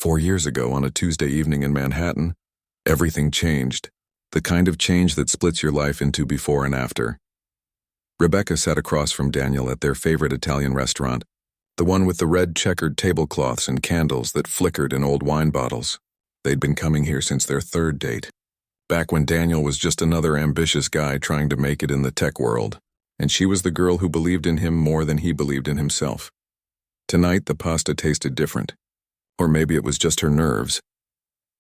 4 years ago, on a Tuesday evening in Manhattan, everything changed. The kind of change that splits your life into before and after. Rebecca sat across from Daniel at their favorite Italian restaurant, the one with the red checkered tablecloths and candles that flickered in old wine bottles. They'd been coming here since their third date, back when Daniel was just another ambitious guy trying to make it in the tech world, and she was the girl who believed in him more than he believed in himself. Tonight, the pasta tasted different. Or maybe it was just her nerves.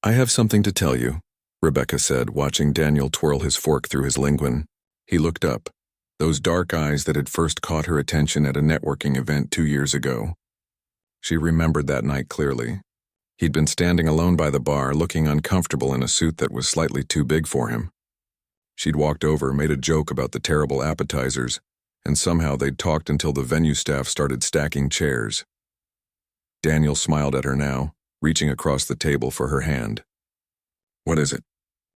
"I have something to tell you," Rebecca said, watching Daniel twirl his fork through his linguine. He looked up, those dark eyes that had first caught her attention at a networking event 2 years ago. She remembered that night clearly. He'd been standing alone by the bar, looking uncomfortable in a suit that was slightly too big for him. She'd walked over, made a joke about the terrible appetizers, and somehow they'd talked until the venue staff started stacking chairs. Daniel smiled at her now, reaching across the table for her hand. "What is it?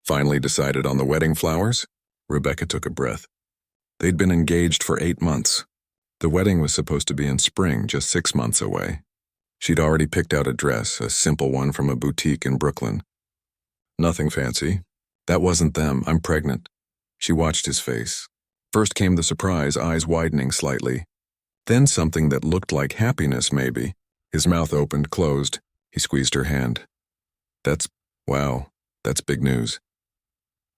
Finally decided on the wedding flowers?" Rebecca took a breath. They'd been engaged for 8 months. The wedding was supposed to be in spring, just 6 months away. She'd already picked out a dress, a simple one from a boutique in Brooklyn. "Nothing fancy. That wasn't them. I'm pregnant." She watched his face. First came the surprise, eyes widening slightly. Then something that looked like happiness, maybe. His mouth opened, closed. He squeezed her hand. Wow, that's big news."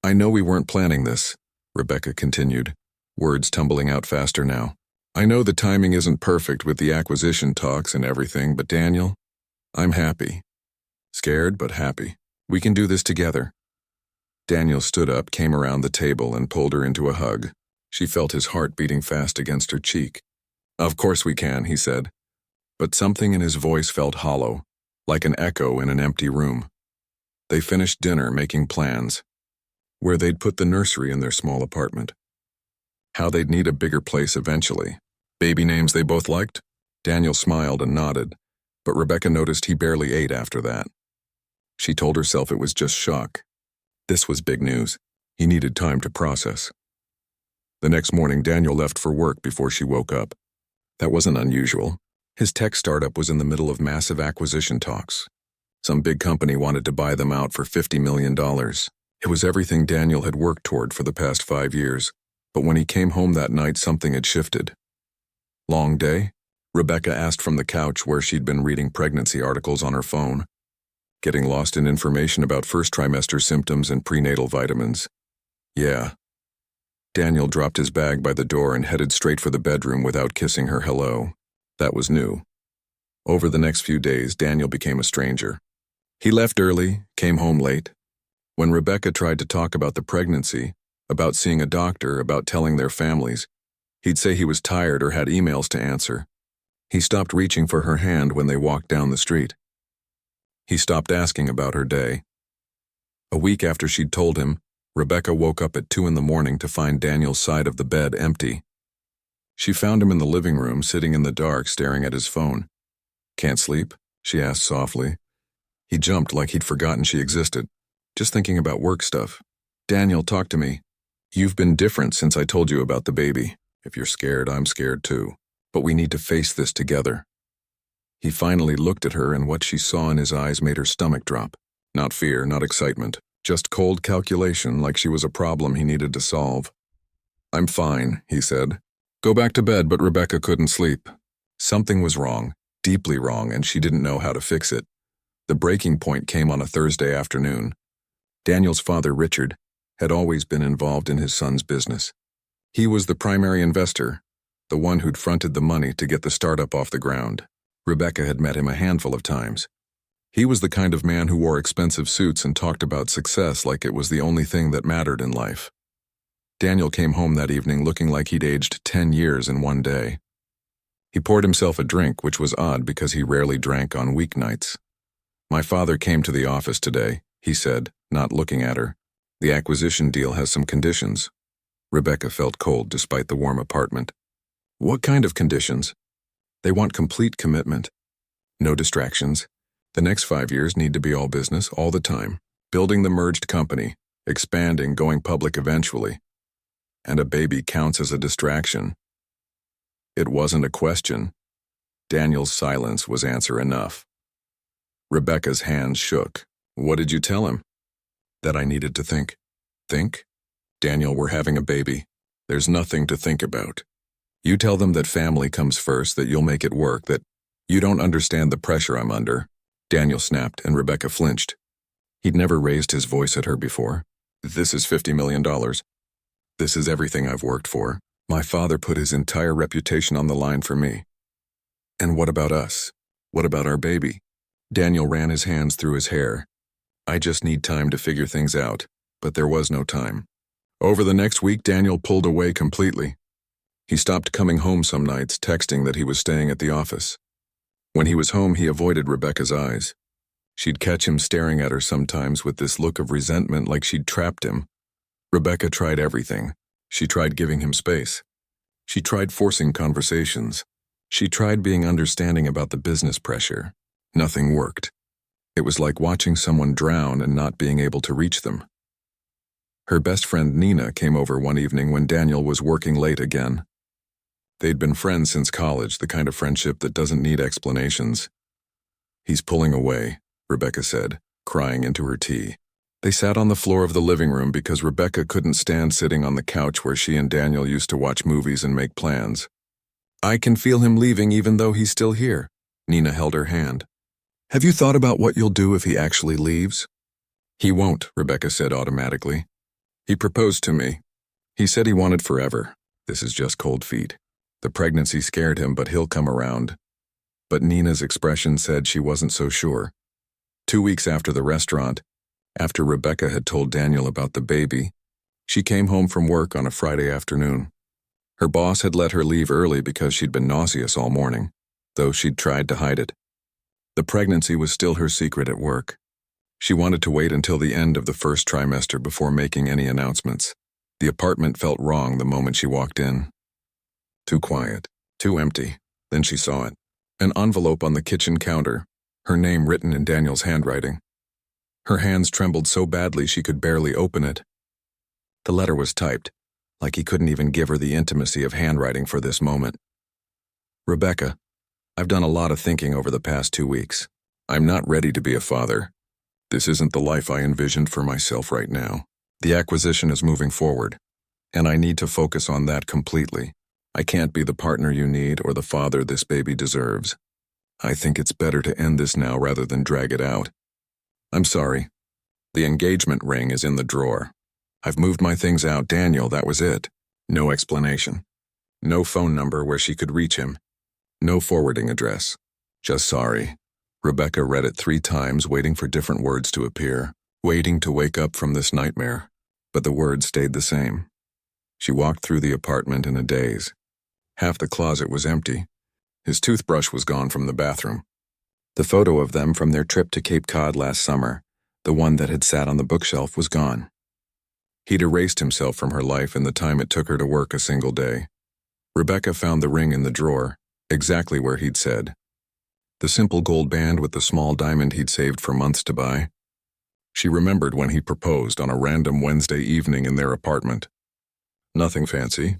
"I know we weren't planning this," Rebecca continued, words tumbling out faster now. "I know the timing isn't perfect with the acquisition talks and everything, but Daniel, I'm happy. Scared, but happy. We can do this together." Daniel stood up, came around the table, and pulled her into a hug. She felt his heart beating fast against her cheek. "Of course we can," he said. But something in his voice felt hollow, like an echo in an empty room. They finished dinner, making plans. Where they'd put the nursery in their small apartment. How they'd need a bigger place eventually. Baby names they both liked? Daniel smiled and nodded, but Rebecca noticed he barely ate after that. She told herself it was just shock. This was big news. He needed time to process. The next morning, Daniel left for work before she woke up. That wasn't unusual. His tech startup was in the middle of massive acquisition talks. Some big company wanted to buy them out for $50 million. It was everything Daniel had worked toward for the past 5 years, but when he came home that night, something had shifted. "Long day?" Rebecca asked from the couch where she'd been reading pregnancy articles on her phone, getting lost in information about first trimester symptoms and prenatal vitamins. "Yeah." Daniel dropped his bag by the door and headed straight for the bedroom without kissing her hello. That was new. Over the next few days, Daniel became a stranger. He left early, came home late. When Rebecca tried to talk about the pregnancy, about seeing a doctor, about telling their families, he'd say he was tired or had emails to answer. He stopped reaching for her hand when they walked down the street. He stopped asking about her day. A week after she'd told him, Rebecca woke up at 2 in the morning to find Daniel's side of the bed empty. She found him in the living room, sitting in the dark, staring at his phone. "Can't sleep?" she asked softly. He jumped like he'd forgotten she existed. "Just thinking about work stuff." "Daniel, talk to me. You've been different since I told you about the baby. If you're scared, I'm scared too. But we need to face this together." He finally looked at her, and what she saw in his eyes made her stomach drop. Not fear, not excitement, just cold calculation, like she was a problem he needed to solve. "I'm fine," he said. "Go back to bed," but Rebecca couldn't sleep. Something was wrong, deeply wrong, and she didn't know how to fix it. The breaking point came on a Thursday afternoon. Daniel's father, Richard, had always been involved in his son's business. He was the primary investor, the one who'd fronted the money to get the startup off the ground. Rebecca had met him a handful of times. He was the kind of man who wore expensive suits and talked about success like it was the only thing that mattered in life. Daniel came home that evening looking like he'd aged 10 years in one day. He poured himself a drink, which was odd because he rarely drank on weeknights. "My father came to the office today," he said, not looking at her. "The acquisition deal has some conditions." Rebecca felt cold despite the warm apartment. "What kind of conditions?" "They want complete commitment. No distractions. The next 5 years need to be all business, all the time. Building the merged company, expanding, going public eventually. And a baby counts as a distraction." It wasn't a question. Daniel's silence was answer enough. Rebecca's hands shook. What did you tell him? That I needed to think. Think? Daniel, we're having a baby. There's nothing to think about. You tell them that family comes first, that you'll make it work, that you don't understand the pressure I'm under. Daniel snapped, and Rebecca flinched. He'd never raised his voice at her before. This is $50 million. This is everything I've worked for. My father put his entire reputation on the line for me. And what about us? What about our baby? Daniel ran his hands through his hair. I just need time to figure things out, but there was no time. Over the next week, Daniel pulled away completely. He stopped coming home some nights, texting that he was staying at the office. When he was home, he avoided Rebecca's eyes. She'd catch him staring at her sometimes with this look of resentment, like she'd trapped him. Rebecca tried everything. She tried giving him space. She tried forcing conversations. She tried being understanding about the business pressure. Nothing worked. It was like watching someone drown and not being able to reach them. Her best friend Nina came over one evening when Daniel was working late again. They'd been friends since college, the kind of friendship that doesn't need explanations. He's pulling away, Rebecca said, crying into her tea. They sat on the floor of the living room because Rebecca couldn't stand sitting on the couch where she and Daniel used to watch movies and make plans. I can feel him leaving even though he's still here. Nina held her hand. Have you thought about what you'll do if he actually leaves? He won't, Rebecca said automatically. He proposed to me. He said he wanted forever. This is just cold feet. The pregnancy scared him, but he'll come around. But Nina's expression said she wasn't so sure. 2 weeks after the restaurant, after Rebecca had told Daniel about the baby, she came home from work on a Friday afternoon. Her boss had let her leave early because she'd been nauseous all morning, though she'd tried to hide it. The pregnancy was still her secret at work. She wanted to wait until the end of the first trimester before making any announcements. The apartment felt wrong the moment she walked in. Too quiet, too empty. Then she saw it. An envelope on the kitchen counter, her name written in Daniel's handwriting. Her hands trembled so badly she could barely open it. The letter was typed, like he couldn't even give her the intimacy of handwriting for this moment. Rebecca, I've done a lot of thinking over the past 2 weeks. I'm not ready to be a father. This isn't the life I envisioned for myself right now. The acquisition is moving forward, and I need to focus on that completely. I can't be the partner you need or the father this baby deserves. I think it's better to end this now rather than drag it out. I'm sorry. The engagement ring is in the drawer. I've moved my things out, Daniel, that was it. No explanation. No phone number where she could reach him. No forwarding address. Just sorry. Rebecca read it 3 times, waiting for different words to appear, waiting to wake up from this nightmare. But the words stayed the same. She walked through the apartment in a daze. Half the closet was empty. His toothbrush was gone from the bathroom. The photo of them from their trip to Cape Cod last summer, the one that had sat on the bookshelf, was gone. He'd erased himself from her life in the time it took her to work a single day. Rebecca found the ring in the drawer, exactly where he'd said. The simple gold band with the small diamond he'd saved for months to buy. She remembered when he proposed on a random Wednesday evening in their apartment. Nothing fancy,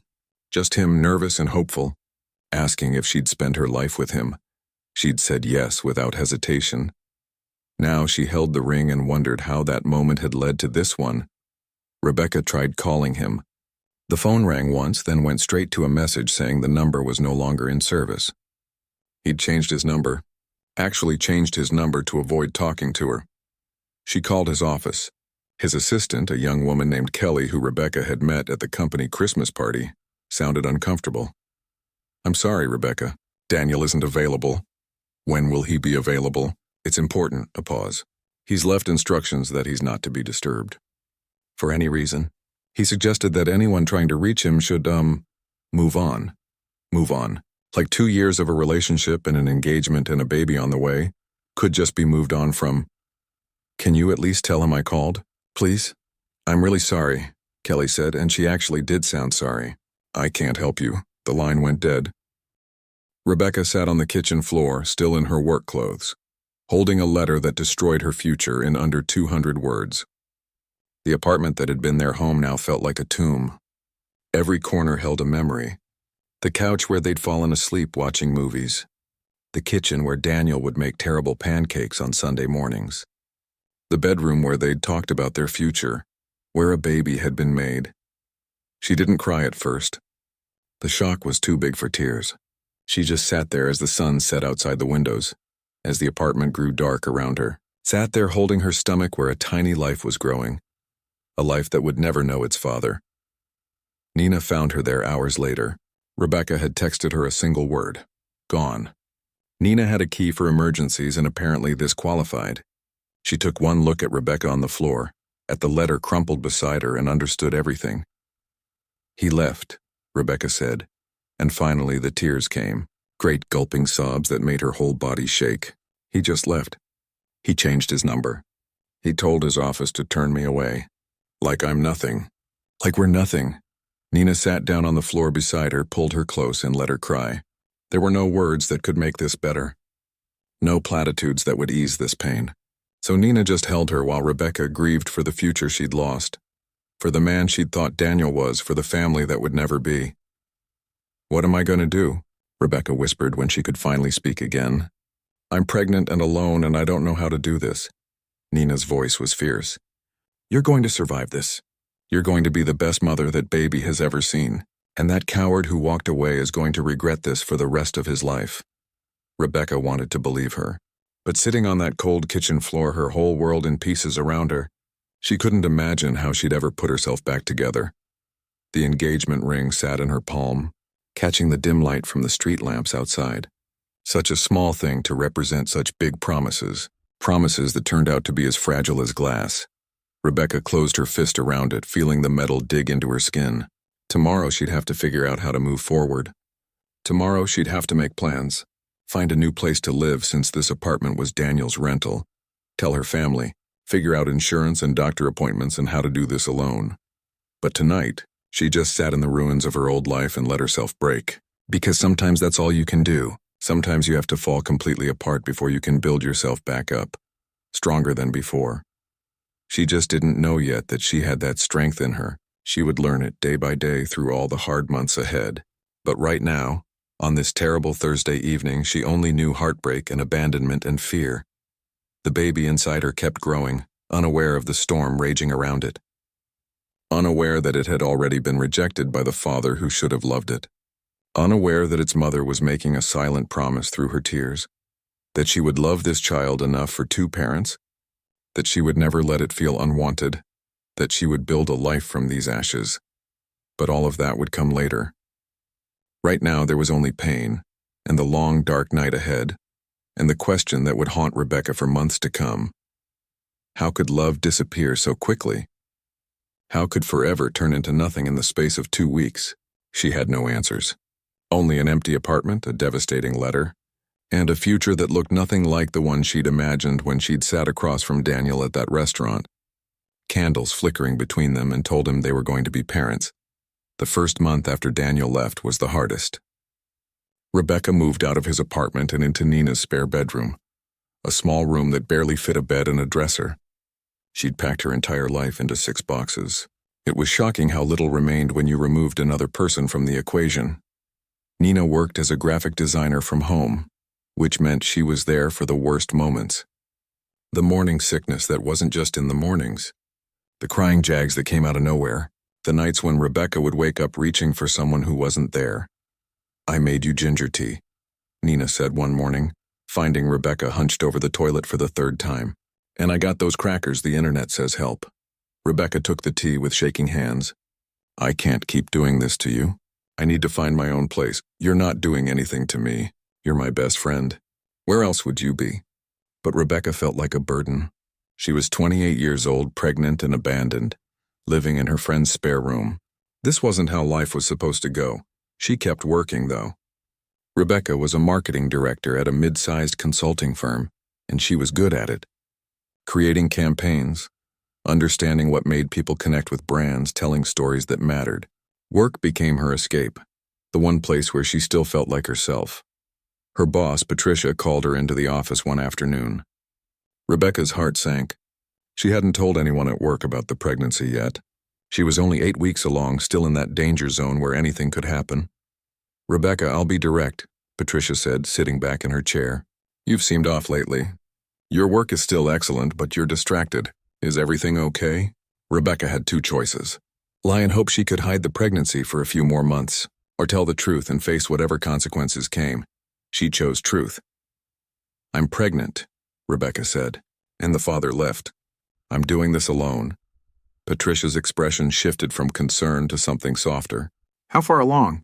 just him nervous and hopeful, asking if she'd spend her life with him. She'd said yes without hesitation. Now she held the ring and wondered how that moment had led to this one. Rebecca tried calling him. The phone rang once, then went straight to a message saying the number was no longer in service. He'd changed his number. Actually changed his number to avoid talking to her. She called his office. His assistant, a young woman named Kelly who Rebecca had met at the company Christmas party, sounded uncomfortable. I'm sorry, Rebecca. Daniel isn't available. When will he be available? It's important, a pause. He's left instructions that he's not to be disturbed. For any reason. He suggested that anyone trying to reach him should, move on. Move on. Like 2 years of a relationship and an engagement and a baby on the way could just be moved on from. Can you at least tell him I called, please? I'm really sorry, Kelly said, and she actually did sound sorry. I can't help you. The line went dead. Rebecca sat on the kitchen floor, still in her work clothes, holding a letter that destroyed her future in under 200 words. The apartment that had been their home now felt like a tomb. Every corner held a memory. The couch where they'd fallen asleep watching movies. The kitchen where Daniel would make terrible pancakes on Sunday mornings. The bedroom where they'd talked about their future, where a baby had been made. She didn't cry at first. The shock was too big for tears. She just sat there as the sun set outside the windows, as the apartment grew dark around her. Sat there holding her stomach where a tiny life was growing, a life that would never know its father. Nina found her there hours later. Rebecca had texted her a single word: gone. Nina had a key for emergencies, and apparently this qualified. She took one look at Rebecca on the floor, at the letter crumpled beside her, and understood everything. He left, Rebecca said, and finally the tears came, great gulping sobs that made her whole body shake. He just left. He changed his number. He told his office to turn me away. Like I'm nothing. Like we're nothing. Nina sat down on the floor beside her, pulled her close, and let her cry. There were no words that could make this better. No platitudes that would ease this pain. So Nina just held her while Rebecca grieved for the future she'd lost, for the man she'd thought Daniel was, for the family that would never be. What am I going to do? Rebecca whispered when she could finally speak again. I'm pregnant and alone, and I don't know how to do this. Nina's voice was fierce. You're going to survive this. You're going to be the best mother that baby has ever seen, and that coward who walked away is going to regret this for the rest of his life. Rebecca wanted to believe her, but sitting on that cold kitchen floor, her whole world in pieces around her, she couldn't imagine how she'd ever put herself back together. The engagement ring sat in her palm, catching the dim light from the street lamps outside. Such a small thing to represent such big promises, promises that turned out to be as fragile as glass. Rebecca closed her fist around it, feeling the metal dig into her skin. Tomorrow she'd have to figure out how to move forward. Tomorrow she'd have to make plans, find a new place to live since this apartment was Daniel's rental, tell her family, figure out insurance and doctor appointments and how to do this alone. But tonight, she just sat in the ruins of her old life and let herself break. Because sometimes that's all you can do. Sometimes you have to fall completely apart before you can build yourself back up, stronger than before. She just didn't know yet that she had that strength in her. She would learn it day by day through all the hard months ahead. But right now, on this terrible Thursday evening, she only knew heartbreak and abandonment and fear. The baby inside her kept growing, unaware of the storm raging around it. Unaware that it had already been rejected by the father who should have loved it. Unaware that its mother was making a silent promise through her tears, that she would love this child enough for two parents, that she would never let it feel unwanted, that she would build a life from these ashes. But all of that would come later. Right now there was only pain, and the long dark night ahead, and the question that would haunt Rebecca for months to come. How could love disappear so quickly? How could forever turn into nothing in the space of 2 weeks? She had no answers. Only an empty apartment, a devastating letter, and a future that looked nothing like the one she'd imagined when she'd sat across from Daniel at that restaurant. Candles flickering between them and told him they were going to be parents. The first month after Daniel left was the hardest. Rebecca moved out of his apartment and into Nina's spare bedroom, a small room that barely fit a bed and a dresser. She'd packed her entire life into 6 boxes. It was shocking how little remained when you removed another person from the equation. Nina worked as a graphic designer from home, which meant she was there for the worst moments. The morning sickness that wasn't just in the mornings. The crying jags that came out of nowhere. The nights when Rebecca would wake up reaching for someone who wasn't there. I made you ginger tea, Nina said one morning, finding Rebecca hunched over the toilet for the 3rd time. And I got those crackers the internet says help. Rebecca took the tea with shaking hands. I can't keep doing this to you. I need to find my own place. You're not doing anything to me. You're my best friend. Where else would you be? But Rebecca felt like a burden. She was 28 years old, pregnant and abandoned, living in her friend's spare room. This wasn't how life was supposed to go. She kept working, though. Rebecca was a marketing director at a mid-sized consulting firm, and she was good at it. Creating campaigns, understanding what made people connect with brands, telling stories that mattered. Work became her escape, the one place where she still felt like herself. Her boss, Patricia, called her into the office one afternoon. Rebecca's heart sank. She hadn't told anyone at work about the pregnancy yet. She was only 8 weeks along, still in that danger zone where anything could happen. Rebecca, I'll be direct. Patricia said, sitting back in her chair. You've seemed off lately. Your work is still excellent, but you're distracted. Is everything okay? Rebecca had two choices. Lie and hope she could hide the pregnancy for a few more months, or tell the truth and face whatever consequences came. She chose truth. I'm pregnant, Rebecca said, and the father left. I'm doing this alone. Patricia's expression shifted from concern to something softer. How far along?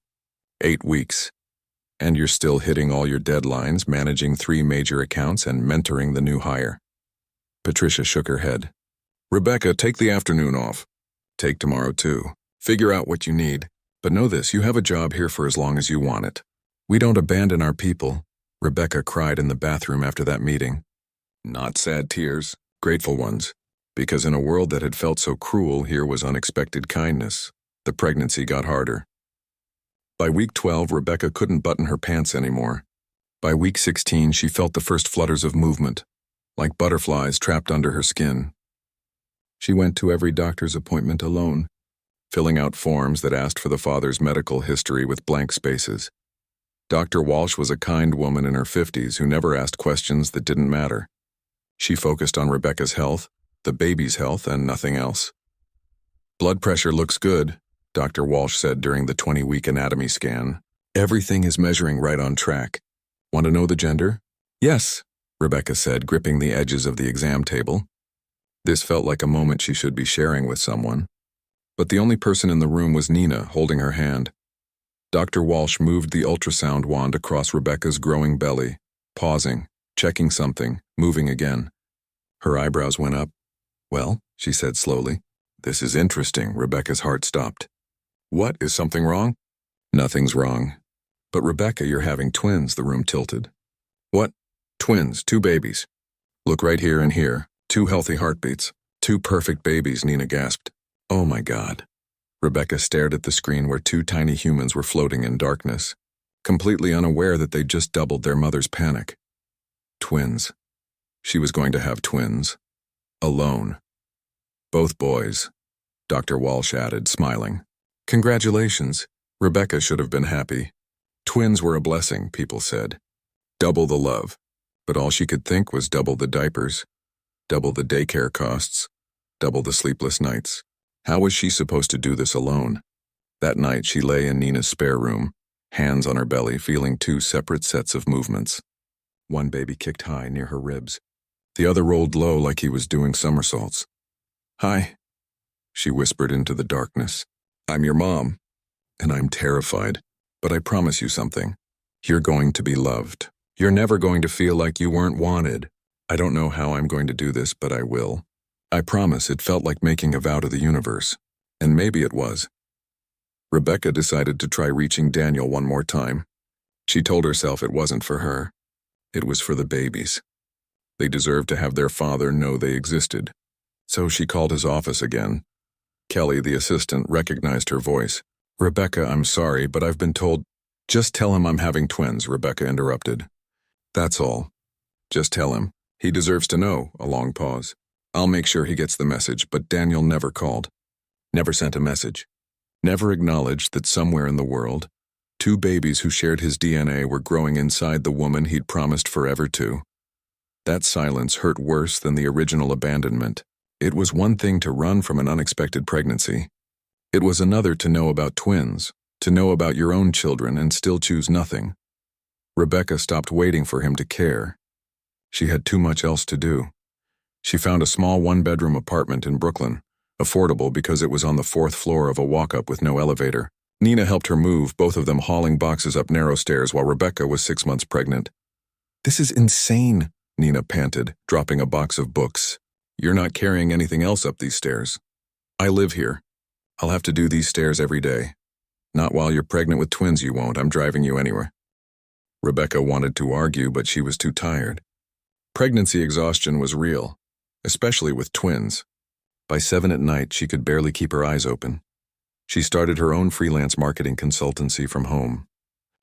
8 weeks. And you're still hitting all your deadlines, managing 3 major accounts and mentoring the new hire. Patricia shook her head. Rebecca, take the afternoon off. Take tomorrow too. Figure out what you need. But know this, you have a job here for as long as you want it. We don't abandon our people, Rebecca cried in the bathroom after that meeting. Not sad tears, grateful ones. Because in a world that had felt so cruel, here was unexpected kindness. The pregnancy got harder. By week 12, Rebecca couldn't button her pants anymore. By week 16, she felt the first flutters of movement, like butterflies trapped under her skin. She went to every doctor's appointment alone, filling out forms that asked for the father's medical history with blank spaces. Dr. Walsh was a kind woman in her 50s who never asked questions that didn't matter. She focused on Rebecca's health, the baby's health, and nothing else. Blood pressure looks good, Dr. Walsh said during the 20-week anatomy scan. Everything is measuring right on track. Want to know the gender? Yes, Rebecca said, gripping the edges of the exam table. This felt like a moment she should be sharing with someone. But the only person in the room was Nina, holding her hand. Dr. Walsh moved the ultrasound wand across Rebecca's growing belly, pausing, checking something, moving again. Her eyebrows went up. Well, she said slowly. This is interesting. Rebecca's heart stopped. What, is something wrong? Nothing's wrong. But Rebecca, you're having twins, the room tilted. What? Twins, 2 babies. Look right here and here. 2 healthy heartbeats. 2 perfect babies, Nina gasped. Oh my God. Rebecca stared at the screen where 2 tiny humans were floating in darkness, completely unaware that they'd just doubled their mother's panic. Twins. She was going to have twins. Alone. Both boys, Dr. Walsh added, smiling. Congratulations. Rebecca should have been happy. Twins were a blessing, people said. Double the love. But all she could think was double the diapers, double the daycare costs, double the sleepless nights. How was she supposed to do this alone? That night she lay in Nina's spare room, hands on her belly, feeling 2 separate sets of movements. One baby kicked high near her ribs. The other rolled low like he was doing somersaults. Hi, she whispered into the darkness. I'm your mom, and I'm terrified. But I promise you something. You're going to be loved. You're never going to feel like you weren't wanted. I don't know how I'm going to do this, but I will. I promise. It felt like making a vow to the universe. And maybe it was. Rebecca decided to try reaching Daniel one more time. She told herself it wasn't for her. It was for the babies. They deserved to have their father know they existed. So she called his office again. Kelly, the assistant, recognized her voice. Rebecca, I'm sorry, but I've been told. Just tell him I'm having twins, Rebecca interrupted. That's all. Just tell him. He deserves to know, a long pause. I'll make sure he gets the message, but Daniel never called. Never sent a message. Never acknowledged that somewhere in the world, 2 babies who shared his DNA were growing inside the woman he'd promised forever to. That silence hurt worse than the original abandonment. It was one thing to run from an unexpected pregnancy. It was another to know about twins, to know about your own children and still choose nothing. Rebecca stopped waiting for him to care. She had too much else to do. She found a small 1-bedroom apartment in Brooklyn, affordable because it was on the 4th floor of a walk-up with no elevator. Nina helped her move, both of them hauling boxes up narrow stairs while Rebecca was 6 months pregnant. This is insane, Nina panted, dropping a box of books. You're not carrying anything else up these stairs. I live here. I'll have to do these stairs every day. Not while you're pregnant with twins, you won't. I'm driving you anywhere. Rebecca wanted to argue, but she was too tired. Pregnancy exhaustion was real, especially with twins. By 7 at night, she could barely keep her eyes open. She started her own freelance marketing consultancy from home.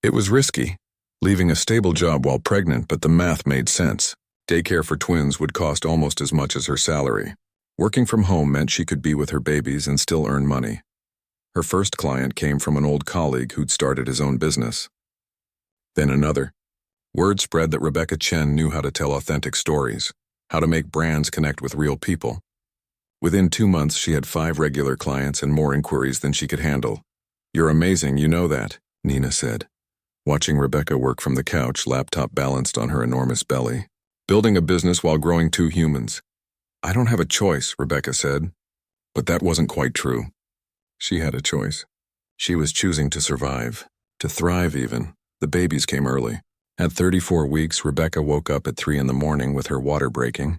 It was risky, leaving a stable job while pregnant, but the math made sense. Daycare for twins would cost almost as much as her salary. Working from home meant she could be with her babies and still earn money. Her first client came from an old colleague who'd started his own business. Then another. Word spread that Rebecca Chen knew how to tell authentic stories, how to make brands connect with real people. Within 2 months, she had 5 regular clients and more inquiries than she could handle. "You're amazing, you know that," Nina said, watching Rebecca work from the couch, laptop balanced on her enormous belly. "Building a business while growing 2 humans." "I don't have a choice," Rebecca said. But that wasn't quite true. She had a choice. She was choosing to survive, to thrive even. The babies came early. At 34 weeks, Rebecca woke up at 3 in the morning with her water breaking.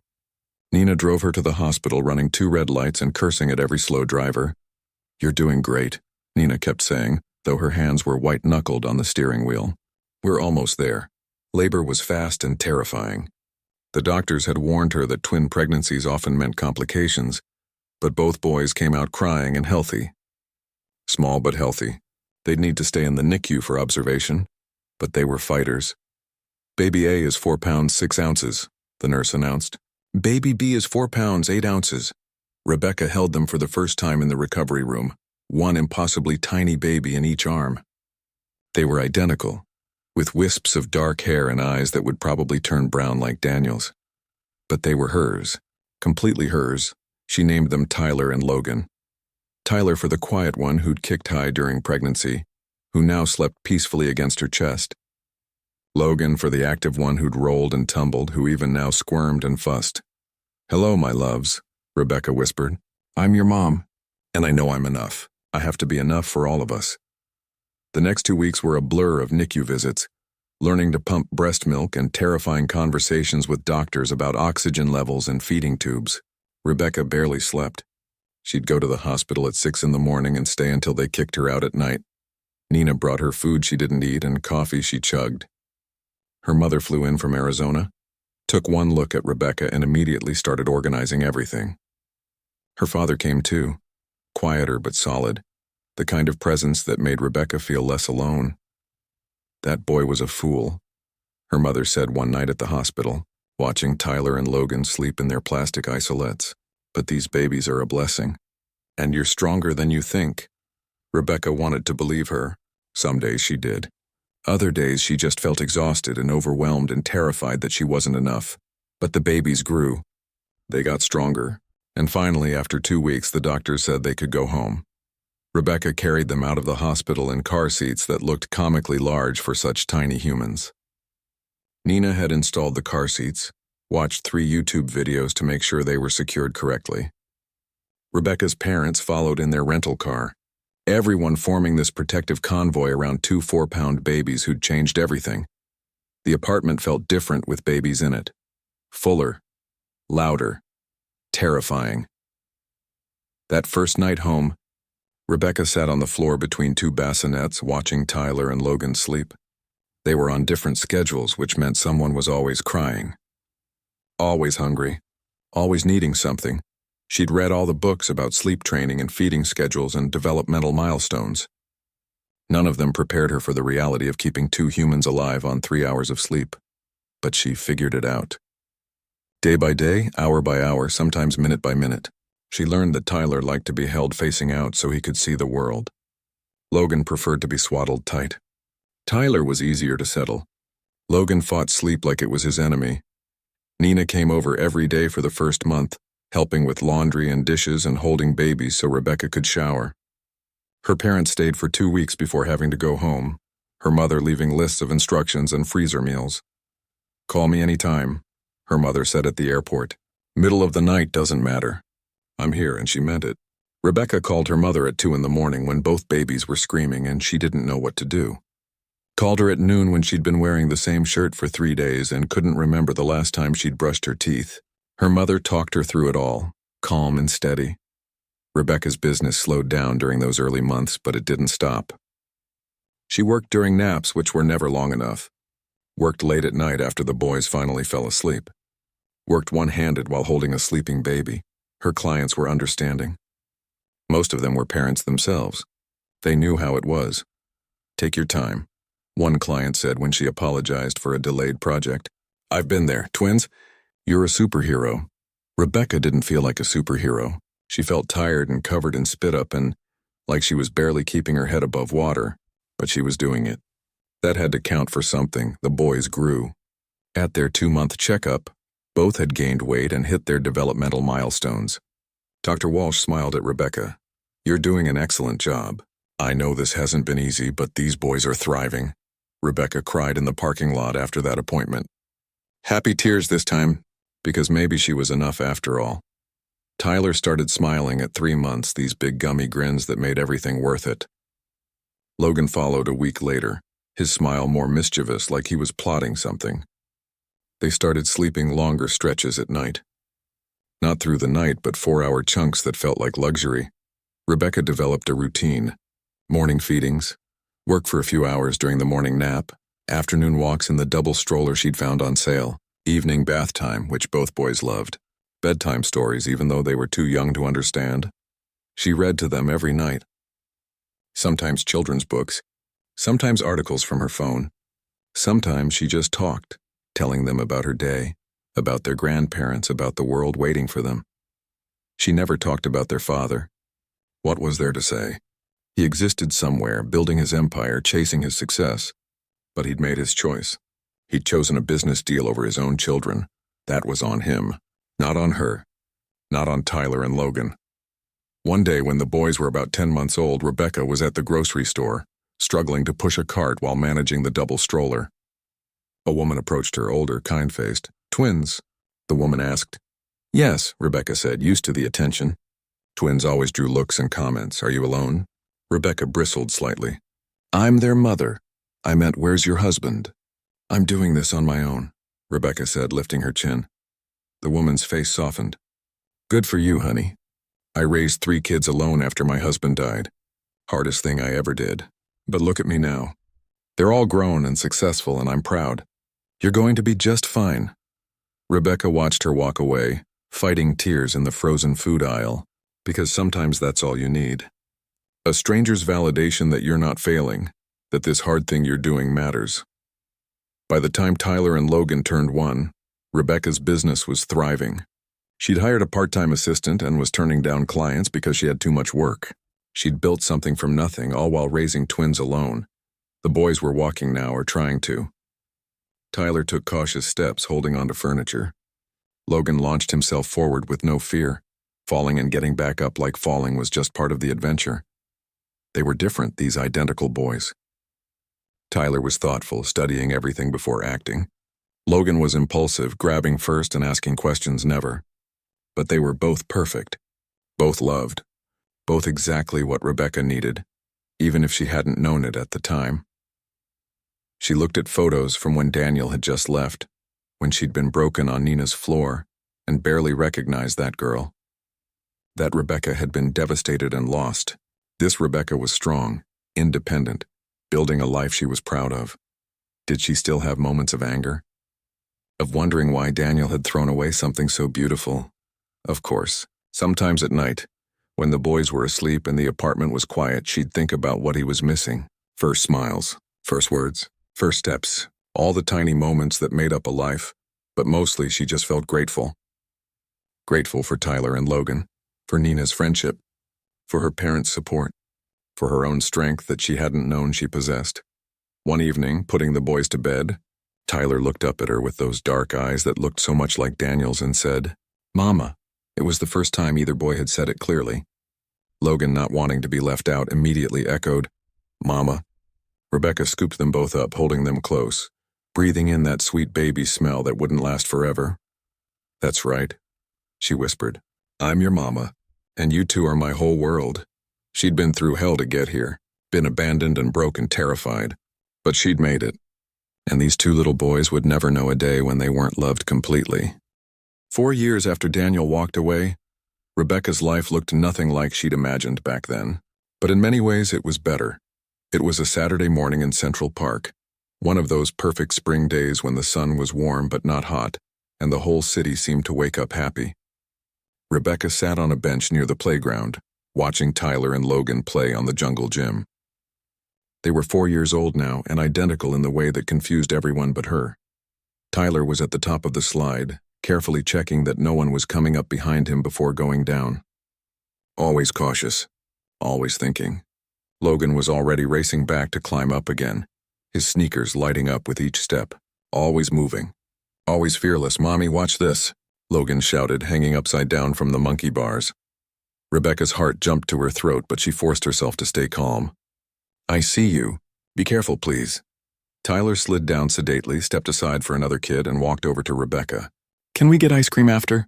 Nina drove her to the hospital running 2 red lights and cursing at every slow driver. "You're doing great," Nina kept saying, though her hands were white-knuckled on the steering wheel. "We're almost there." Labor was fast and terrifying. The doctors had warned her that twin pregnancies often meant complications, but both boys came out crying and healthy. Small but healthy. They'd need to stay in the NICU for observation, but they were fighters. "Baby A is 4 pounds 6 ounces, the nurse announced. "Baby B is 4 pounds 8 ounces. Rebecca held them for the first time in the recovery room, one impossibly tiny baby in each arm. They were identical, with wisps of dark hair and eyes that would probably turn brown like Daniel's. But they were hers, completely hers. She named them Tyler and Logan. Tyler for the quiet one who'd kicked high during pregnancy, who now slept peacefully against her chest. Logan for the active one who'd rolled and tumbled, who even now squirmed and fussed. "Hello, my loves," Rebecca whispered. "I'm your mom, and I know I'm enough. I have to be enough for all of us." The next 2 weeks were a blur of NICU visits, learning to pump breast milk and terrifying conversations with doctors about oxygen levels and feeding tubes. Rebecca barely slept. She'd go to the hospital at 6 in the morning and stay until they kicked her out at night. Nina brought her food she didn't eat and coffee she chugged. Her mother flew in from Arizona, took one look at Rebecca and immediately started organizing everything. Her father came too, quieter but solid, the kind of presence that made Rebecca feel less alone. "That boy was a fool," her mother said one night at the hospital, watching Tyler and Logan sleep in their plastic isolates. "But these babies are a blessing. And you're stronger than you think." Rebecca wanted to believe her. Some days she did. Other days she just felt exhausted and overwhelmed and terrified that she wasn't enough. But the babies grew. They got stronger. And finally, after 2 weeks, the doctors said they could go home. Rebecca carried them out of the hospital in car seats that looked comically large for such tiny humans. Nina had installed the car seats, watched 3 YouTube videos to make sure they were secured correctly. Rebecca's parents followed in their rental car, everyone forming this protective convoy around 2 4-pound babies who'd changed everything. The apartment felt different with babies in it. Fuller, louder, terrifying. That first night home, Rebecca sat on the floor between 2 bassinets watching Tyler and Logan sleep. They were on different schedules, which meant someone was always crying. Always hungry, always needing something. She'd read all the books about sleep training and feeding schedules and developmental milestones. None of them prepared her for the reality of keeping 2 humans alive on 3 hours of sleep. But she figured it out. Day by day, hour by hour, sometimes minute by minute, she learned that Tyler liked to be held facing out so he could see the world. Logan preferred to be swaddled tight. Tyler was easier to settle. Logan fought sleep like it was his enemy. Nina came over every day for the first month, helping with laundry and dishes and holding babies so Rebecca could shower. Her parents stayed for 2 weeks before having to go home, her mother leaving lists of instructions and freezer meals. "Call me anytime," her mother said at the airport. "Middle of the night doesn't matter. I'm here," and she meant it. Rebecca called her mother at 2 in the morning when both babies were screaming and she didn't know what to do. Called her at noon when she'd been wearing the same shirt for 3 days and couldn't remember the last time she'd brushed her teeth. Her mother talked her through it all, calm and steady. Rebecca's business slowed down during those early months, but it didn't stop. She worked during naps, which were never long enough. Worked late at night after the boys finally fell asleep. Worked one-handed while holding a sleeping baby. Her clients were understanding. Most of them were parents themselves. They knew how it was. "Take your time," one client said when she apologized for a delayed project. "I've been there. Twins? You're a superhero." Rebecca didn't feel like a superhero. She felt tired and covered in spit-up and like she was barely keeping her head above water, but she was doing it. That had to count for something. The boys grew. At their 2-month checkup, both had gained weight and hit their developmental milestones. Dr. Walsh smiled at Rebecca. "You're doing an excellent job. I know this hasn't been easy, but these boys are thriving." Rebecca cried in the parking lot after that appointment. Happy tears this time, because maybe she was enough after all. Tyler started smiling at 3 months, these big gummy grins that made everything worth it. Logan followed a week later, his smile more mischievous, like he was plotting something. They started sleeping longer stretches at night. Not through the night, but 4-hour chunks that felt like luxury. Rebecca developed a routine. Morning feedings, work for a few hours during the morning nap, afternoon walks in the double stroller she'd found on sale, evening bath time, which both boys loved, bedtime stories even though they were too young to understand. She read to them every night. Sometimes children's books, sometimes articles from her phone. Sometimes she just talked, telling them about her day, about their grandparents, about the world waiting for them. She never talked about their father. What was there to say? He existed somewhere, building his empire, chasing his success. But he'd made his choice. He'd chosen a business deal over his own children. That was on him, not on her, not on Tyler and Logan. One day when the boys were about 10 months old, Rebecca was at the grocery store, struggling to push a cart while managing the double stroller. A woman approached her, older, kind-faced. "Twins?" the woman asked. "Yes," Rebecca said, used to the attention. Twins always drew looks and comments. "Are you alone?" Rebecca bristled slightly. "I'm their mother. I meant, where's your husband?" "I'm doing this on my own," Rebecca said, lifting her chin. The woman's face softened. "Good for you, honey. I raised 3 kids alone after my husband died. Hardest thing I ever did. But look at me now. They're all grown and successful, and I'm proud. You're going to be just fine." Rebecca watched her walk away, fighting tears in the frozen food aisle, because sometimes that's all you need. A stranger's validation that you're not failing, that this hard thing you're doing matters. By the time Tyler and Logan turned 1, Rebecca's business was thriving. She'd hired a part-time assistant and was turning down clients because she had too much work. She'd built something from nothing, all while raising twins alone. The boys were walking now, or trying to. Tyler took cautious steps, holding onto furniture. Logan launched himself forward with no fear. Falling and getting back up like falling was just part of the adventure. They were different, these identical boys. Tyler was thoughtful, studying everything before acting. Logan was impulsive, grabbing first and asking questions never. But they were both perfect. Both loved. Both exactly what Rebecca needed, even if she hadn't known it at the time. She looked at photos from when Daniel had just left, when she'd been broken on Nina's floor, and barely recognized that girl. That Rebecca had been devastated and lost. This Rebecca was strong, independent, building a life she was proud of. Did she still have moments of anger? Of wondering why Daniel had thrown away something so beautiful? Of course, sometimes at night, when the boys were asleep and the apartment was quiet, she'd think about what he was missing. First smiles, first words, first steps, all the tiny moments that made up a life, but mostly she just felt grateful. Grateful for Tyler and Logan, for Nina's friendship, for her parents' support, for her own strength that she hadn't known she possessed. One evening, putting the boys to bed, Tyler looked up at her with those dark eyes that looked so much like Daniel's and said, "Mama." It was the first time either boy had said it clearly. Logan, not wanting to be left out, immediately echoed, "Mama." Rebecca scooped them both up, holding them close, breathing in that sweet baby smell that wouldn't last forever. "That's right," she whispered. "I'm your mama, and you two are my whole world." She'd been through hell to get here, been abandoned and broken, terrified, but she'd made it. And these 2 little boys would never know a day when they weren't loved completely. 4 years after Daniel walked away, Rebecca's life looked nothing like she'd imagined back then. But in many ways it was better. It was a Saturday morning in Central Park, one of those perfect spring days when the sun was warm but not hot, and the whole city seemed to wake up happy. Rebecca sat on a bench near the playground, watching Tyler and Logan play on the jungle gym. They were 4 years old now, and identical in the way that confused everyone but her. Tyler was at the top of the slide, carefully checking that no one was coming up behind him before going down. Always cautious, always thinking. Logan was already racing back to climb up again, his sneakers lighting up with each step, always moving. Always fearless. Mommy, watch this, Logan shouted, hanging upside down from the monkey bars. Rebecca's heart jumped to her throat, but she forced herself to stay calm. I see you. Be careful, please. Tyler slid down sedately, stepped aside for another kid, and walked over to Rebecca. Can we get ice cream after?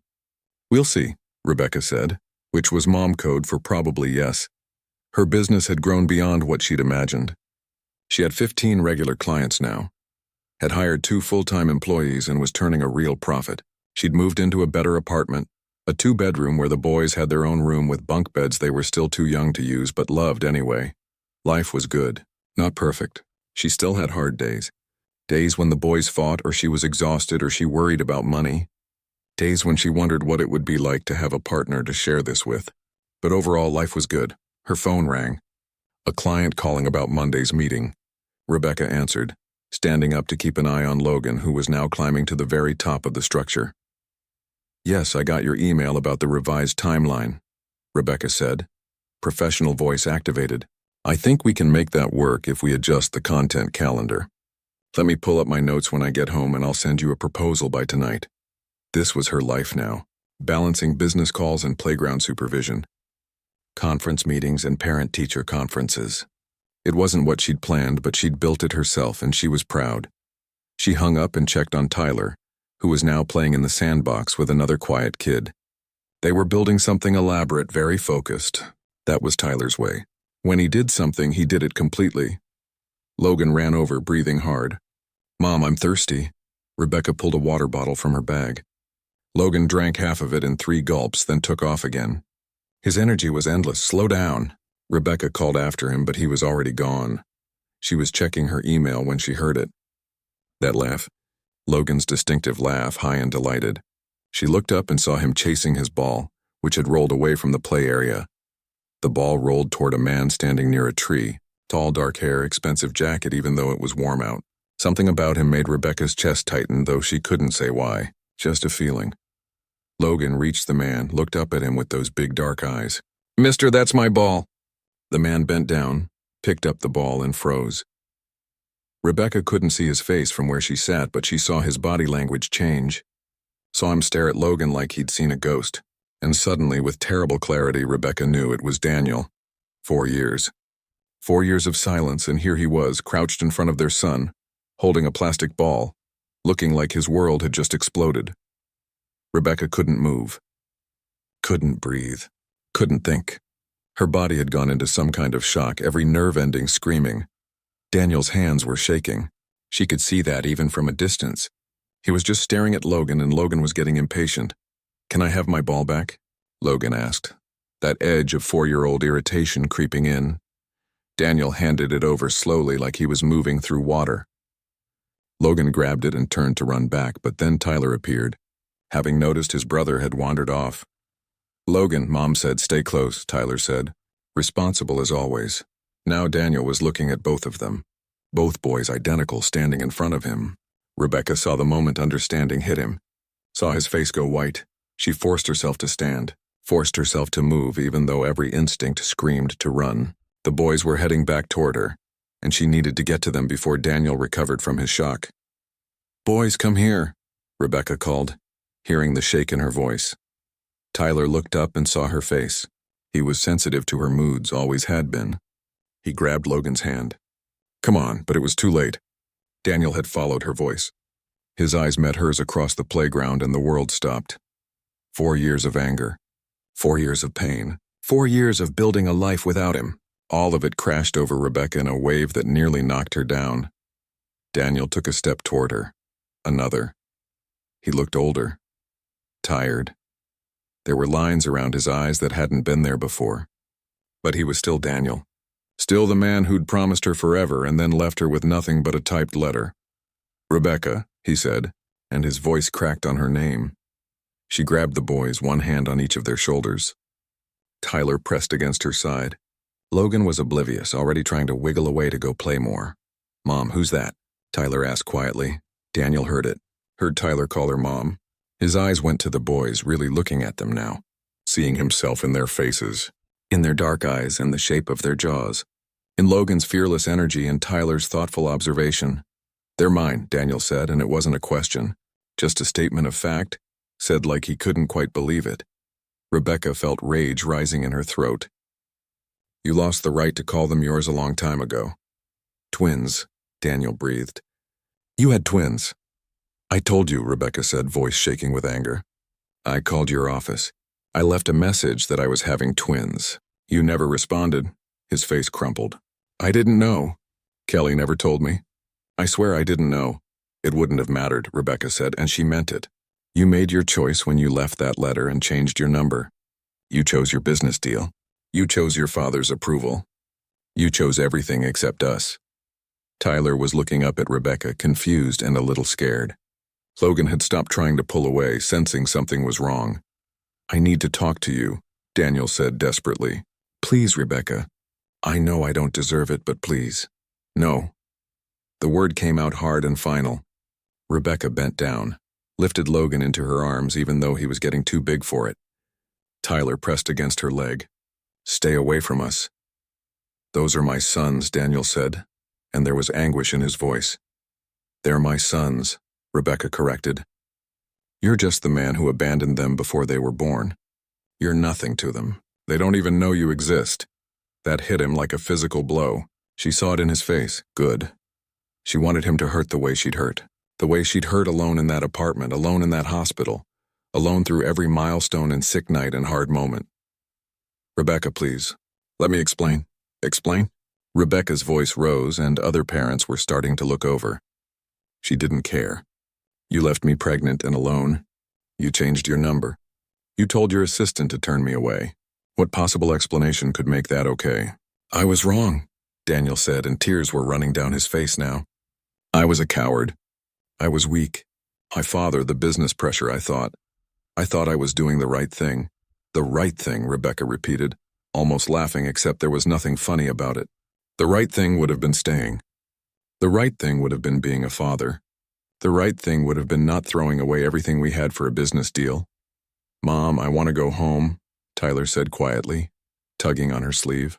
We'll see, Rebecca said, which was mom code for probably yes. Her business had grown beyond what she'd imagined. She had 15 regular clients now, had hired 2 full-time employees, and was turning a real profit. She'd moved into a better apartment, a 2-bedroom where the boys had their own room with bunk beds they were still too young to use but loved anyway. Life was good, not perfect. She still had hard days. Days when the boys fought, or she was exhausted, or she worried about money. Days when she wondered what it would be like to have a partner to share this with. But overall, life was good. Her phone rang. A client calling about Monday's meeting. Rebecca answered, standing up to keep an eye on Logan, who was now climbing to the very top of the structure. Yes, I got your email about the revised timeline, Rebecca said, professional voice activated. I think we can make that work if we adjust the content calendar. Let me pull up my notes when I get home and I'll send you a proposal by tonight. This was her life now, balancing business calls and playground supervision, conference meetings and parent-teacher conferences. It wasn't what she'd planned, but she'd built it herself and she was proud. She hung up and checked on Tyler, who was now playing in the sandbox with another quiet kid. They were building something elaborate, very focused. That was Tyler's way. When he did something, he did it completely. Logan ran over, breathing hard. Mom, I'm thirsty. Rebecca pulled a water bottle from her bag. Logan drank half of it in 3 gulps, then took off again. His energy was endless. Slow down. Rebecca called after him, but he was already gone. She was checking her email when she heard it. That laugh. Logan's distinctive laugh, high and delighted. She looked up and saw him chasing his ball, which had rolled away from the play area. The ball rolled toward a man standing near a tree, tall, dark hair, expensive jacket even though it was warm out. Something about him made Rebecca's chest tighten, though she couldn't say why. Just a feeling. Logan reached the man, looked up at him with those big dark eyes. Mister, that's my ball. The man bent down, picked up the ball, and froze. Rebecca couldn't see his face from where she sat, but she saw his body language change. Saw him stare at Logan like he'd seen a ghost. And suddenly, with terrible clarity, Rebecca knew it was Daniel. 4 years. 4 years of silence, and here he was, crouched in front of their son, holding a plastic ball, looking like his world had just exploded. Rebecca couldn't move. Couldn't breathe. Couldn't think. Her body had gone into some kind of shock, every nerve ending screaming. Daniel's hands were shaking. She could see that even from a distance. He was just staring at Logan, and Logan was getting impatient. Can I have my ball back? Logan asked, that edge of 4-year-old irritation creeping in. Daniel handed it over slowly like he was moving through water. Logan grabbed it and turned to run back, but then Tyler appeared, having noticed his brother had wandered off. Logan, Mom said, stay close, Tyler said, responsible as always. Now Daniel was looking at both of them, both boys identical, standing in front of him. Rebecca saw the moment understanding hit him, saw his face go white. She forced herself to stand, forced herself to move even though every instinct screamed to run. The boys were heading back toward her, and she needed to get to them before Daniel recovered from his shock. Boys, come here, Rebecca called, hearing the shake in her voice. Tyler looked up and saw her face. He was sensitive to her moods, always had been. He grabbed Logan's hand. Come on, but it was too late. Daniel had followed her voice. His eyes met hers across the playground and the world stopped. 4 years of anger. 4 years of pain. 4 years of building a life without him. All of it crashed over Rebecca in a wave that nearly knocked her down. Daniel took a step toward her. Another. He looked older. Tired. There were lines around his eyes that hadn't been there before. But he was still Daniel. Still the man who'd promised her forever and then left her with nothing but a typed letter. Rebecca, he said, and his voice cracked on her name. She grabbed the boys, one hand on each of their shoulders. Tyler pressed against her side. Logan was oblivious, already trying to wiggle away to go play more. Mom, who's that? Tyler asked quietly. Daniel heard it, heard Tyler call her Mom. His eyes went to the boys, really looking at them now, seeing himself in their faces, in their dark eyes and the shape of their jaws. In Logan's fearless energy and Tyler's thoughtful observation. "They're mine," Daniel said, and it wasn't a question. Just a statement of fact, said like he couldn't quite believe it. Rebecca felt rage rising in her throat. "You lost the right to call them yours a long time ago." "Twins," Daniel breathed. "You had twins." "I told you," Rebecca said, voice shaking with anger. "I called your office. I left a message that I was having twins. You never responded." His face crumpled. "I didn't know. Kelly never told me. I swear I didn't know." "It wouldn't have mattered," Rebecca said, and she meant it. "You made your choice when you left that letter and changed your number. You chose your business deal. You chose your father's approval. You chose everything except us." Tyler was looking up at Rebecca, confused and a little scared. Logan had stopped trying to pull away, sensing something was wrong. "I need to talk to you," Daniel said desperately. "Please, Rebecca. I know I don't deserve it, but please." "No." The word came out hard and final. Rebecca bent down, lifted Logan into her arms even though he was getting too big for it. Tyler pressed against her leg. "Stay away from us." "Those are my sons," Daniel said, and there was anguish in his voice. "They're my sons," Rebecca corrected. "You're just the man who abandoned them before they were born. You're nothing to them. They don't even know you exist." That hit him like a physical blow. She saw it in his face. Good. She wanted him to hurt the way she'd hurt. The way she'd hurt alone in that apartment, alone in that hospital, alone through every milestone and sick night and hard moment. "Rebecca, please. Let me explain." "Explain?" Rebecca's voice rose, and other parents were starting to look over. She didn't care. "You left me pregnant and alone. You changed your number. You told your assistant to turn me away. What possible explanation could make that okay?" "I was wrong," Daniel said, and tears were running down his face now. "I was a coward. I was weak. My father, the business pressure, I thought I was doing the right thing." "The right thing," Rebecca repeated, almost laughing, except there was nothing funny about it. "The right thing would have been staying. The right thing would have been being a father. The right thing would have been not throwing away everything we had for a business deal." "Mom, I want to go home," Tyler said quietly, tugging on her sleeve.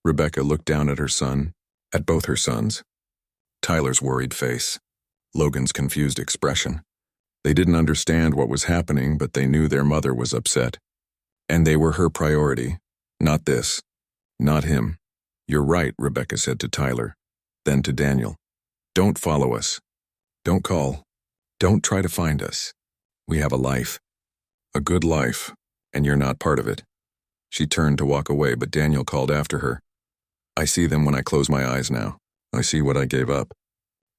Rebecca looked down at her son, at both her sons. Tyler's worried face, Logan's confused expression. They didn't understand what was happening, but they knew their mother was upset. And they were her priority, not this, not him. "You're right," Rebecca said to Tyler, then to Daniel. "Don't follow us. Don't call. Don't try to find us. We have a life. A good life, and you're not part of it." She turned to walk away, but Daniel called after her. "I see them when I close my eyes now. I see what I gave up.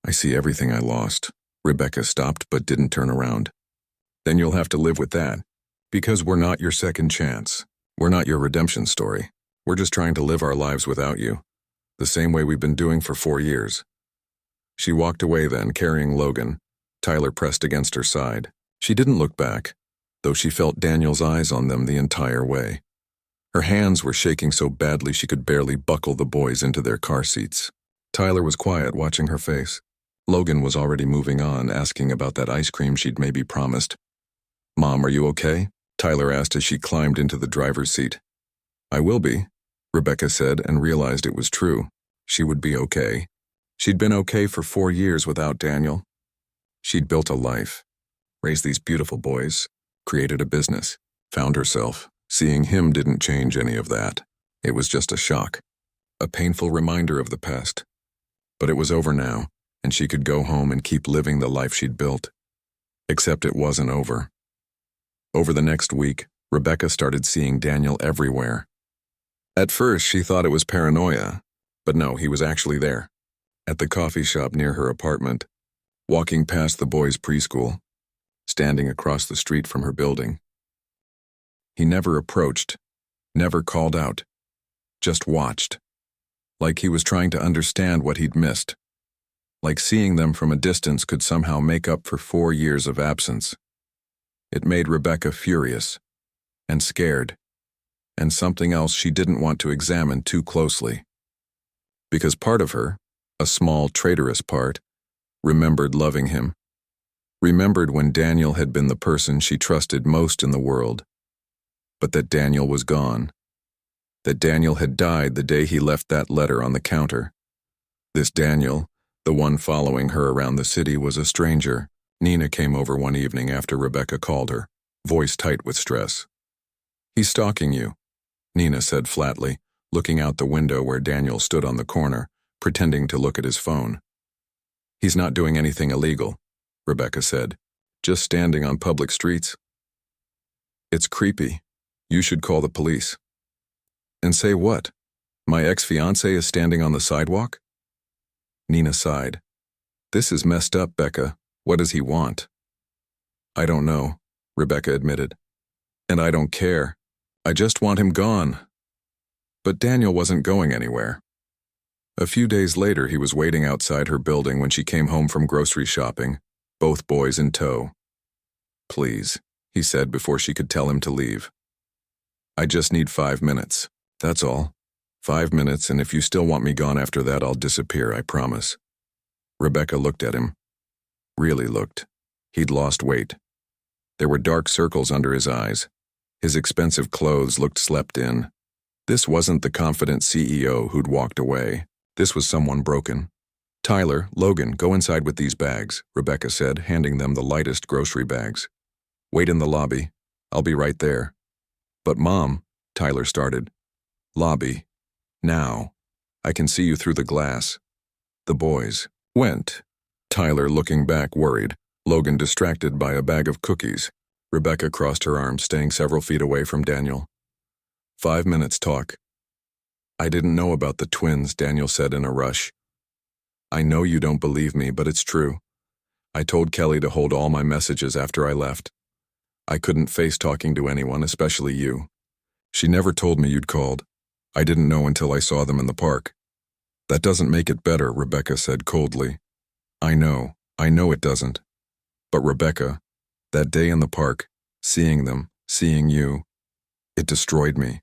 I see everything I lost." Rebecca stopped but didn't turn around. "Then you'll have to live with that. Because we're not your second chance. We're not your redemption story. We're just trying to live our lives without you. The same way we've been doing for 4 years." She walked away then, carrying Logan. Tyler pressed against her side. She didn't look back, though she felt Daniel's eyes on them the entire way. Her hands were shaking so badly she could barely buckle the boys into their car seats. Tyler was quiet, watching her face. Logan was already moving on, asking about that ice cream she'd maybe promised. "Mom, are you okay?" Tyler asked as she climbed into the driver's seat. "I will be," Rebecca said, and realized it was true. She would be okay. She'd been okay for 4 years without Daniel. She'd built a life, raised these beautiful boys, created a business, found herself. Seeing him didn't change any of that. It was just a shock, a painful reminder of the past. But it was over now, and she could go home and keep living the life she'd built. Except it wasn't over. Over the next week, Rebecca started seeing Daniel everywhere. At first, she thought it was paranoia, but no, he was actually there. At the coffee shop near her apartment, walking past the boys' preschool, standing across the street from her building. He never approached, never called out, just watched. Like he was trying to understand what he'd missed. Like seeing them from a distance could somehow make up for 4 years of absence. It made Rebecca furious and scared, and something else she didn't want to examine too closely. Because part of her, a small traitorous part, remembered loving him. Remembered when Daniel had been the person she trusted most in the world. But that Daniel was gone. that Daniel had died the day he left that letter on the counter. This Daniel, the one following her around the city, was a stranger. Nina came over one evening after Rebecca called her, voice tight with stress. "He's stalking you," Nina said flatly, looking out the window where Daniel stood on the corner, pretending to look at his phone. "He's not doing anything illegal," Rebecca said, "just standing on public streets." "It's creepy. You should call the police." "And say what? My ex-fiancé is standing on the sidewalk?" Nina sighed. "This is messed up, Becca. What does he want?" "I don't know," Rebecca admitted. "And I don't care. I just want him gone." But Daniel wasn't going anywhere. A few days later, he was waiting outside her building when she came home from grocery shopping, both boys in tow. "Please," he said before she could tell him to leave. "I just need 5 minutes. That's all. 5 minutes, and if you still want me gone after that, I'll disappear, I promise." Rebecca looked at him. Really looked. He'd lost weight. There were dark circles under his eyes. His expensive clothes looked slept in. This wasn't the confident CEO who'd walked away. This was someone broken. "Tyler, Logan, go inside with these bags," Rebecca said, handing them the lightest grocery bags. "Wait in the lobby. I'll be right there." "But Mom," Tyler started. "Lobby. Now. I can see you through the glass." The boys went. Tyler looking back worried, Logan distracted by a bag of cookies. Rebecca crossed her arms, staying several feet away from Daniel. 5 minutes talk. "I didn't know about the twins," Daniel said in a rush. "I know you don't believe me, but it's true. I told Kelly to hold all my messages after I left. I couldn't face talking to anyone, especially you. She never told me you'd called. I didn't know until I saw them in the park." "That doesn't make it better," Rebecca said coldly. I know it doesn't. But Rebecca, that day in the park, seeing them, seeing you, it destroyed me.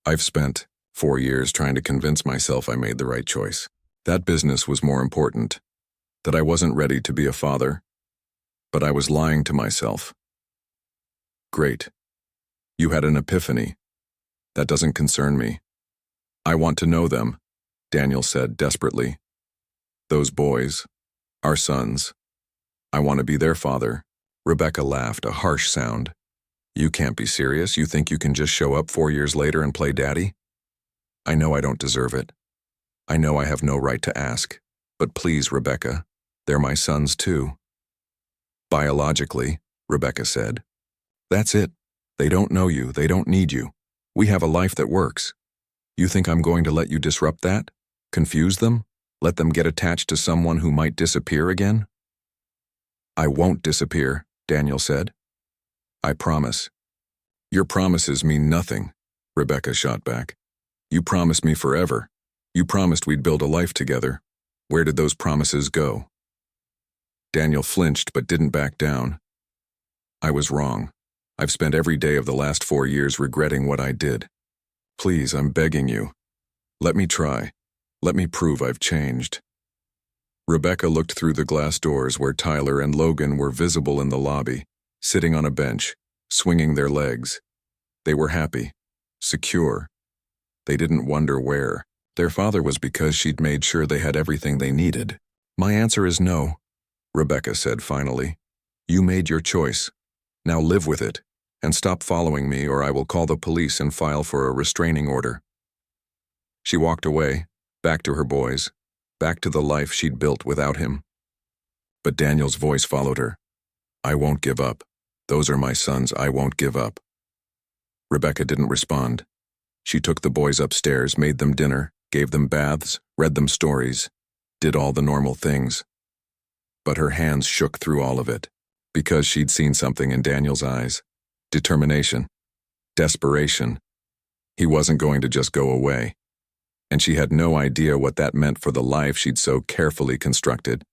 I've spent 4 years trying to convince myself I made the right choice. That business was more important. That I wasn't ready to be a father. But I was lying to myself. Great. You had an epiphany. That doesn't concern me. I want to know them, Daniel said desperately. Those boys, our sons. I want to be their father. Rebecca laughed, a harsh sound. You can't be serious. You think you can just show up 4 years later and play daddy? I know I don't deserve it. I know I have no right to ask. But please, Rebecca, they're my sons too. Biologically, Rebecca said. That's it. They don't know you. They don't need you. We have a life that works. You think I'm going to let you disrupt that? Confuse them? Let them get attached to someone who might disappear again? I won't disappear, Daniel said. I promise. Your promises mean nothing, Rebecca shot back. You promised me forever. You promised we'd build a life together. Where did those promises go? Daniel flinched but didn't back down. I was wrong. I've spent every day of the last 4 years regretting what I did. Please, I'm begging you. Let me try. Let me prove I've changed. Rebecca looked through the glass doors where Tyler and Logan were visible in the lobby, sitting on a bench, swinging their legs. They were happy, secure. They didn't wonder where. Their father was because she'd made sure they had everything they needed. My answer is no, Rebecca said finally. You made your choice. Now live with it, and stop following me or I will call the police and file for a restraining order. She walked away, back to her boys, back to the life she'd built without him. But Daniel's voice followed her. I won't give up. Those are my sons. I won't give up. Rebecca didn't respond. She took the boys upstairs, made them dinner, gave them baths, read them stories, did all the normal things. But her hands shook through all of it, because she'd seen something in Daniel's eyes. Determination. Desperation. He wasn't going to just go away. And she had no idea what that meant for the life she'd so carefully constructed.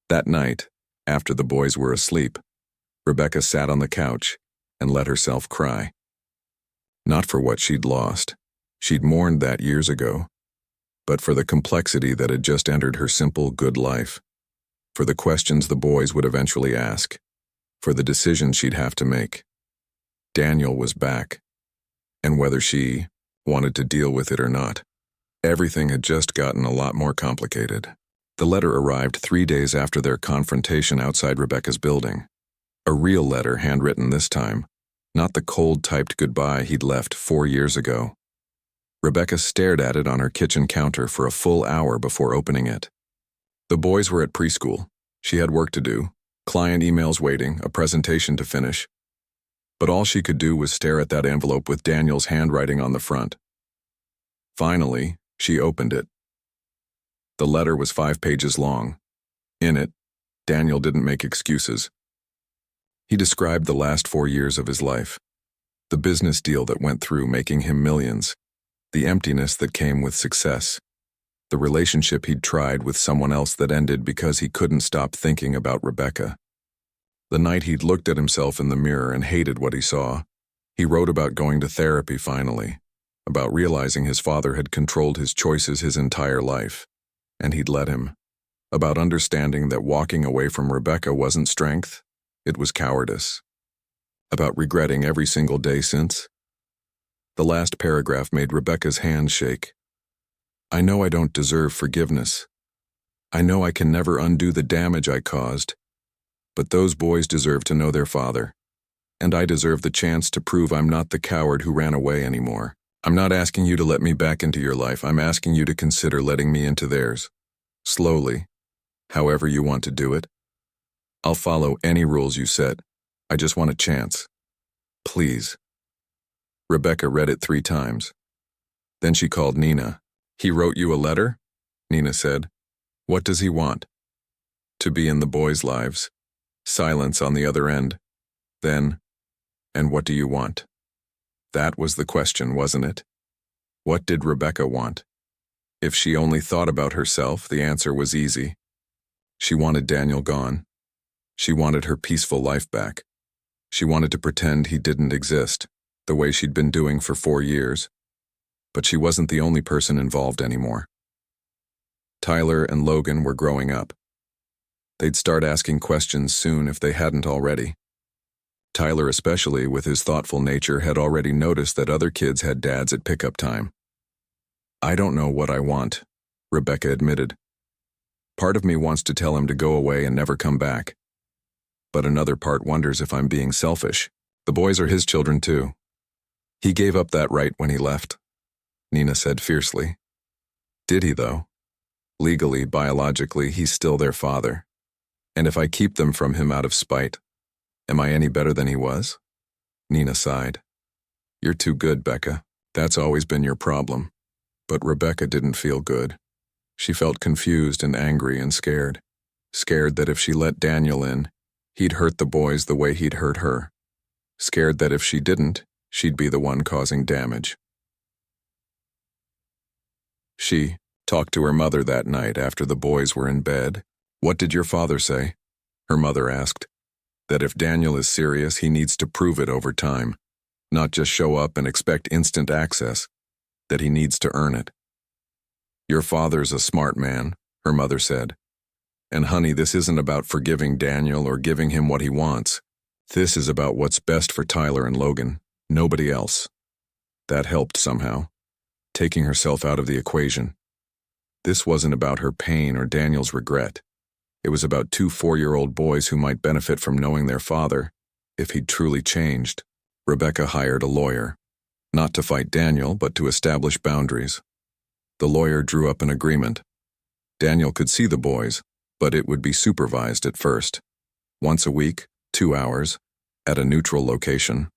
That night, after the boys were asleep, Rebecca sat on the couch and let herself cry. Not for what she'd lost. She'd mourned that years ago. But for the complexity that had just entered her simple, good life. For the questions the boys would eventually ask. For the decisions she'd have to make. Daniel was back. And whether she wanted to deal with it or not. Everything had just gotten a lot more complicated. The letter arrived 3 days after their confrontation outside Rebecca's building. A real letter, handwritten this time, not the cold-typed goodbye he'd left 4 years ago. Rebecca stared at it on her kitchen counter for a full hour before opening it. The boys were at preschool. She had work to do, client emails waiting, a presentation to finish. But all she could do was stare at that envelope with Daniel's handwriting on the front. Finally, she opened it. The letter was 5 pages long. In it, Daniel didn't make excuses. He described the last 4 years of his life, the business deal that went through making him millions, the emptiness that came with success, the relationship he'd tried with someone else that ended because he couldn't stop thinking about Rebecca. The night he'd looked at himself in the mirror and hated what he saw. He wrote about going to therapy finally, about realizing his father had controlled his choices his entire life, and he'd let him, about understanding that walking away from Rebecca wasn't strength, it was cowardice, about regretting every single day since. The last paragraph made Rebecca's hands shake. I know I don't deserve forgiveness. I know I can never undo the damage I caused, but those boys deserve to know their father, and I deserve the chance to prove I'm not the coward who ran away anymore. I'm not asking you to let me back into your life. I'm asking you to consider letting me into theirs. Slowly, however you want to do it. I'll follow any rules you set. I just want a chance. Please. Rebecca read it 3 times. Then she called Nina. He wrote you a letter? Nina said. What does he want? To be in the boys' lives. Silence on the other end. Then, and what do you want? That was the question, wasn't it? What did Rebecca want? If she only thought about herself, the answer was easy. She wanted Daniel gone. She wanted her peaceful life back. She wanted to pretend he didn't exist, the way she'd been doing for 4 years. But she wasn't the only person involved anymore. Tyler and Logan were growing up. They'd start asking questions soon if they hadn't already. Tyler, especially with his thoughtful nature, had already noticed that other kids had dads at pickup time. I don't know what I want, Rebecca admitted. Part of me wants to tell him to go away and never come back. But another part wonders if I'm being selfish. The boys are his children too. He gave up that right when he left, Nina said fiercely. Did he, though? Legally, biologically, he's still their father. And if I keep them from him out of spite, am I any better than he was? Nina sighed. You're too good, Becca. That's always been your problem. But Rebecca didn't feel good. She felt confused and angry and scared. Scared that if she let Daniel in, he'd hurt the boys the way he'd hurt her. Scared that if she didn't, she'd be the one causing damage. She talked to her mother that night after the boys were in bed. What did your father say? Her mother asked. That if Daniel is serious, he needs to prove it over time, not just show up and expect instant access, that he needs to earn it. Your father's a smart man, her mother said. And honey, this isn't about forgiving Daniel or giving him what he wants. This is about what's best for Tyler and Logan, nobody else. That helped somehow, taking herself out of the equation. This wasn't about her pain or Daniel's regret. It was about 2 4-year-old boys who might benefit from knowing their father, if he'd truly changed. Rebecca hired a lawyer, not to fight Daniel, but to establish boundaries. The lawyer drew up an agreement. Daniel could see the boys, but it would be supervised at first. Once a week, 2 hours, at a neutral location.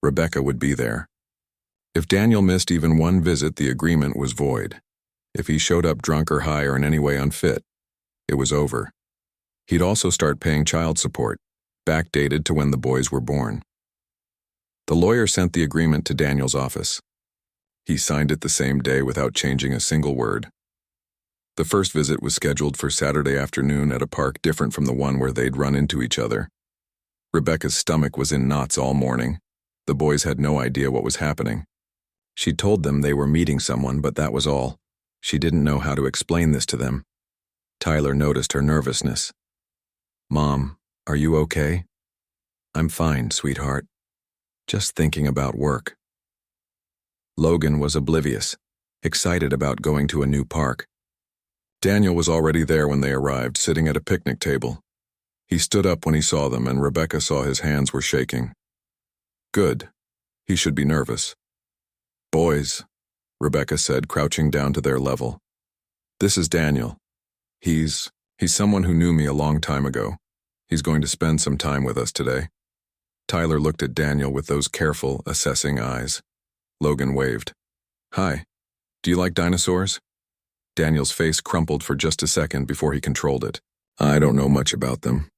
Rebecca would be there. If Daniel missed even one visit, the agreement was void. If he showed up drunk or high or in any way unfit, it was over. He'd also start paying child support, backdated to when the boys were born. The lawyer sent the agreement to Daniel's office. He signed it the same day without changing a single word. The first visit was scheduled for Saturday afternoon at a park different from the one where they'd run into each other. Rebecca's stomach was in knots all morning. The boys had no idea what was happening. She'd told them they were meeting someone, but that was all. She didn't know how to explain this to them. Tyler noticed her nervousness. Mom, are you okay? I'm fine, sweetheart. Just thinking about work. Logan was oblivious, excited about going to a new park. Daniel was already there when they arrived, sitting at a picnic table. He stood up when he saw them, and Rebecca saw his hands were shaking. Good. He should be nervous. Boys, Rebecca said, crouching down to their level. This is Daniel. He's someone who knew me a long time ago. He's going to spend some time with us today. Tyler looked at Daniel with those careful, assessing eyes. Logan waved. Hi. Do you like dinosaurs? Daniel's face crumpled for just a second before he controlled it. I don't know much about them.